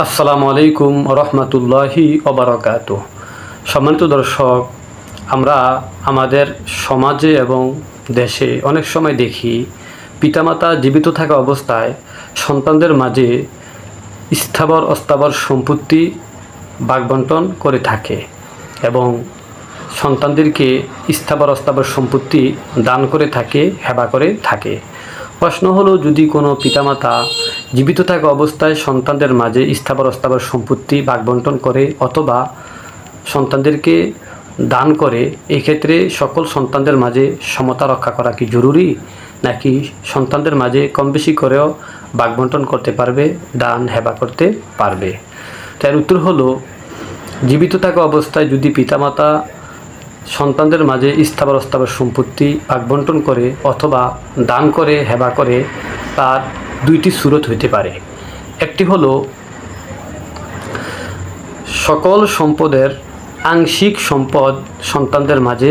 আসসালামু আলাইকুম রহমতুল্লাহি ওবারাকাতু। সম্মানিত দর্শক, আমরা আমাদের সমাজে এবং দেশে অনেক সময় দেখি পিতামাতা জীবিত থাকা অবস্থায় সন্তানদের মাঝে স্থাবর অস্থাবর সম্পত্তি ভাগবণ্টন করে থাকে এবং সন্তানদেরকে স্থাবর অস্থাবর সম্পত্তি দান করে থাকে, হেবা করে থাকে। প্রশ্ন হলো, যদি কোনো পিতামাতা জীবিত থাকা অবস্থায় সন্তানদের মাঝে স্থাবর অস্থাবর সম্পত্তি ভাগবণ্টন করে অথবা সন্তানদেরকে দান করে, এক্ষেত্রে সকল সন্তানদের মাঝে সমতা রক্ষা করা কি জরুরি, নাকি সন্তানদের মাঝে কম বেশি করেও ভাগবণ্টন করতে পারবে, দান হেবা করতে পারবে? তার উত্তর হলো, জীবিত থাকা অবস্থায় যদি পিতামাতা সন্তানদের মাঝে স্থাবর অস্থাবর সম্পত্তি ভাগবণ্টন করে অথবা দান করে হেবা করে, তার দুইটি সুরত হইতে পারে। একটি হলো, সকল সম্পদের আংশিক সম্পদ সন্তানদের মাঝে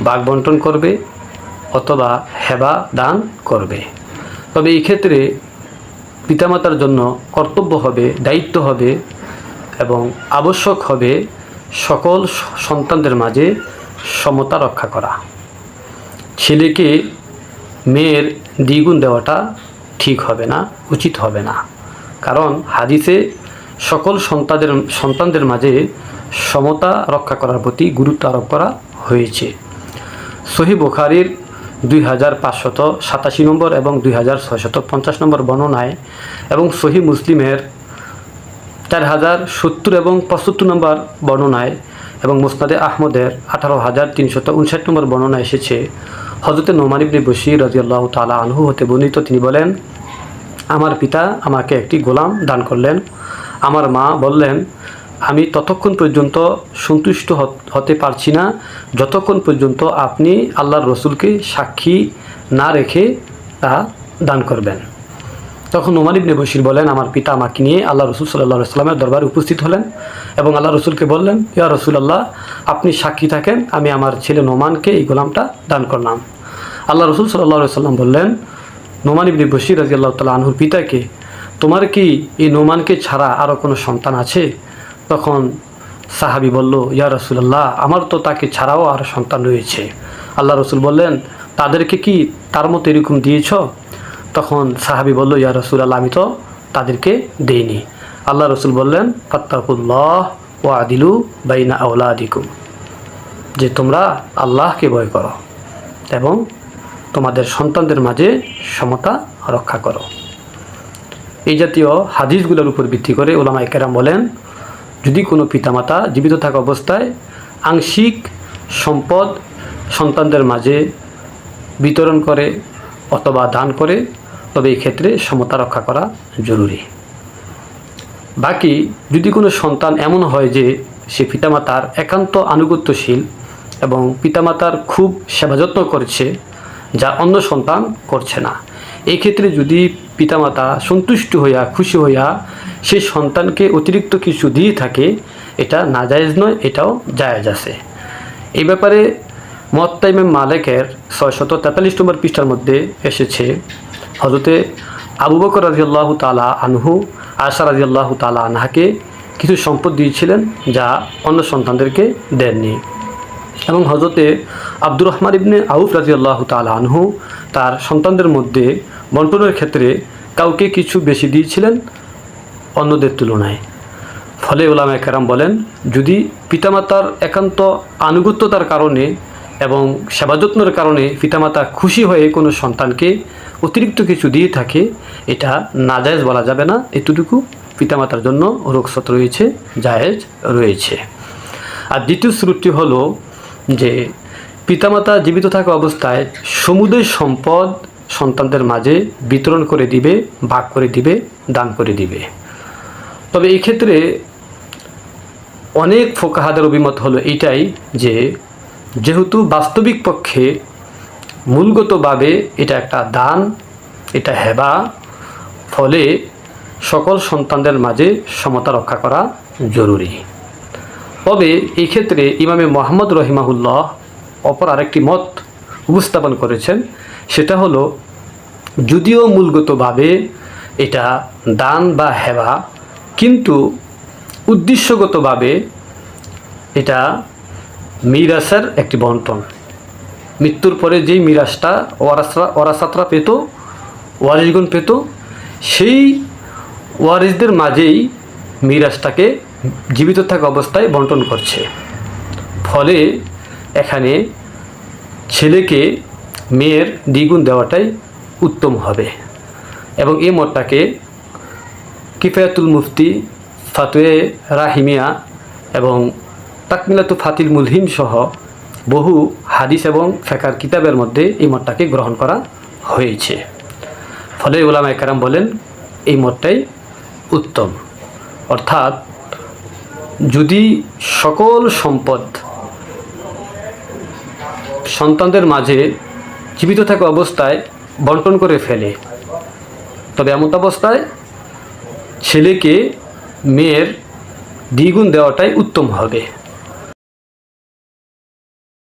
ভাগবণ্টন করবে অথবা হেবা দান করবে। তবে এই ক্ষেত্রে পিতামাতার জন্য কর্তব্য হবে, দায়িত্ব হবে এবং আবশ্যক হবে সকল সন্তানদের মাঝে সমতা রক্ষা করা। ছেলেকে মেয়ের দ্বিগুণ দেওয়াটা ঠিক হবে না, উচিত হবে না। কারণ হাদিসে সকল সন্তানদের মাঝে সমতা রক্ষা করার প্রতি গুরুত্ব আরোপ করা হয়েছে। সহিহ বুখারীর 2587 নম্বর এবং 2650 নম্বর বর্ণনায় এবং সহিহ মুসলিমের 4070 এবং 75 নম্বর বর্ণনায় এবং মুসনাদে আহমদের 18359 নম্বর বর্ণনায় এসেছে, হযরত নোমান ইবনে বশীর রাদিয়াল্লাহু তাআলা আনহু হতে বর্ণিত, তিনি বলেন, আমার পিতা আমাকে একটি গোলাম দান করলেন। আমার মা বললেন, আমি ততক্ষণ পর্যন্ত সন্তুষ্ট হতে পারছি না যতক্ষণ পর্যন্ত আপনি আল্লাহর রসুলকে সাক্ষী না রেখে তা দান করবেন। তখন নোমান ইবনে বশীর বলেন, আমার পিতা আমাকে নিয়ে আল্লাহ রসুল সাল্লাল্লাহু আলাইহি ওয়াসাল্লামের দরবারে উপস্থিত হলেন এবং আল্লাহ রসুলকে বললেন, ইয়া রাসূলুল্লাহ, আপনি সাক্ষী থাকেন, আমি আমার ছেলে নোমানকে এই গোলামটা দান করলাম। আল্লাহ রসুল সাল্লাল্লাহু আলাইহি ওয়াসাল্লাম বললেন নোমান ইবনে বশীর রাদিয়াল্লাহু তাআলা আনহুর পিতাকে, তোমার কি এই নোমানকে ছাড়া আরও কোনো সন্তান আছে? তখন সাহাবী বলল, ইয়া রাসূলুল্লাহ, আমার তো তাকে ছাড়াও আরও সন্তান রয়েছে। আল্লাহ রসুল বললেন, তাদেরকে কি তার মতো এরকম দিয়েছ? তখন সাহাবী বলল, ইয়া রাসূলুল্লাহ, আমি তো তাদেরকে দেইনি। আল্লাহ রসুল বললেন, ফাত্তাকুল্লাহ ওয়া আদিলু বাইনা আওলাদিকুম, যে তোমরা আল্লাহকে ভয় করো এবং তোমাদের সন্তানদের মাঝে সমতা রক্ষা করো। এই জাতীয় হাদিসগুলোর উপর ভিত্তি করে উলামায়ে কেরাম বলেন, যদি কোনো পিতামাতা জীবিত থাকা অবস্থায় আংশিক সম্পদ সন্তানদের মাঝে বিতরণ করে অথবা দান করে, তবে এই ক্ষেত্রে সমতা রক্ষা করা জরুরি। বাকি যদি কোনো সন্তান এমন হয় যে সে পিতামাতার একান্ত আনুগত্যশীল এবং পিতামাতার খুব সেবা যত্ন করছে, যা অন্য সন্তান করছে না, এই ক্ষেত্রে যদি পিতামাতা সন্তুষ্ট হইয়া খুশি হইয়া সেই সন্তানকে অতিরিক্ত কিছু দিয়ে থাকে, এটা নাজায়েজ নয়, এটাও জায়েজ আছে। এই ব্যাপারে মুওয়াত্তা ইমাম মালিকের 643 নম্বর পৃষ্ঠার মধ্যে এসেছে, হযরতে আবু বকর রাদিয়াল্লাহু তাআলা আনহু আয়েশা রাদিয়াল্লাহু তাআলা আনহাকে কিছু সম্পদ দিয়েছিলেন যা অন্য সন্তানদেরকে দেননি, এবং হযরতে আব্দুর রহমান ইবনে আউফ রাদিয়াল্লাহু তাআলা আনহু তার সন্তানদের মধ্যে বন্টনের ক্ষেত্রে কাউকে কিছু বেশি দিয়েছিলেন অন্যদের তুলনায়। ফলে উলামায়ে কেরাম বলেন, যদি পিতামাতার একান্ত আনুগত্যতার কারণে এবং সেবা যত্নের কারণে পিতামাতা খুশি হয়ে কোনো সন্তানকে অতিরিক্ত কিছু দিয়ে থাকে, এটা নাজায়েজ বলা যাবে না, এতটুকু পিতামাতার জন্য রুখসত রয়েছে, জায়েজ রয়েছে। আর দ্বিতীয় সুরটি হলো যে পিতামাতা জীবিত থাকা অবস্থায় সমুদয় সম্পদ সন্তানদের মাঝে বিতরণ করে দিবে, ভাগ করে দিবে, দান করে দিবে। তবে এই ক্ষেত্রে অনেক ফুকাহাদের অভিমত হলো এইটাই যে, যেহেতু বাস্তবিক পক্ষে মূলগতভাবে এটা একটা দান, এটা হেবা, ফলে সকল সন্তানদের মাঝে সমতা রক্ষা করা জরুরি। তবে এই ক্ষেত্রে ইমামে মুহাম্মদ রহিমাহুল্লাহ অপর আরেকটি মত উপস্থাপন করেছেন, সেটা হলো, যদিও মূলগতভাবে এটা দান বা হেবা, কিন্তু উদ্দেশ্যগতভাবে এটা মিরাসের একটি বন্টন। মৃত্যুর পরে যেই মিরাসটা ওয়ারাসাতরা পেত, ওয়ারিসগণ পেত, সেই ওয়ারিসদের মাঝেই মিরাসটাকে জীবিত থাকা অবস্থায় বন্টন করছে। ফলে এখানে ছেলেকে মেয়ের দ্বিগুণ দেওয়াটাই উত্তম হবে। এবং এই মতটাকে কিফায়াতুল মুফতি, ফাতোয়ে রাহিমিয়া এবং তাকমিলাতু ফাতিল মুলহিম সহ বহু হাদিস এবং ফিকহের কিতাবের মধ্যে এই মতটাকে গ্রহণ করা হয়েছে। ফলে উলামায়ে কেরাম বলেন এই মতটাই উত্তম। অর্থাৎ যদি সকল সম্পদ সন্তানদের মাঝে জীবিত থাকা অবস্থায় বন্টন করে ফেলে, তবে এমন অবস্থায় ছেলেকে মেয়ের দ্বিগুণ দেওয়াটাই উত্তম হবে।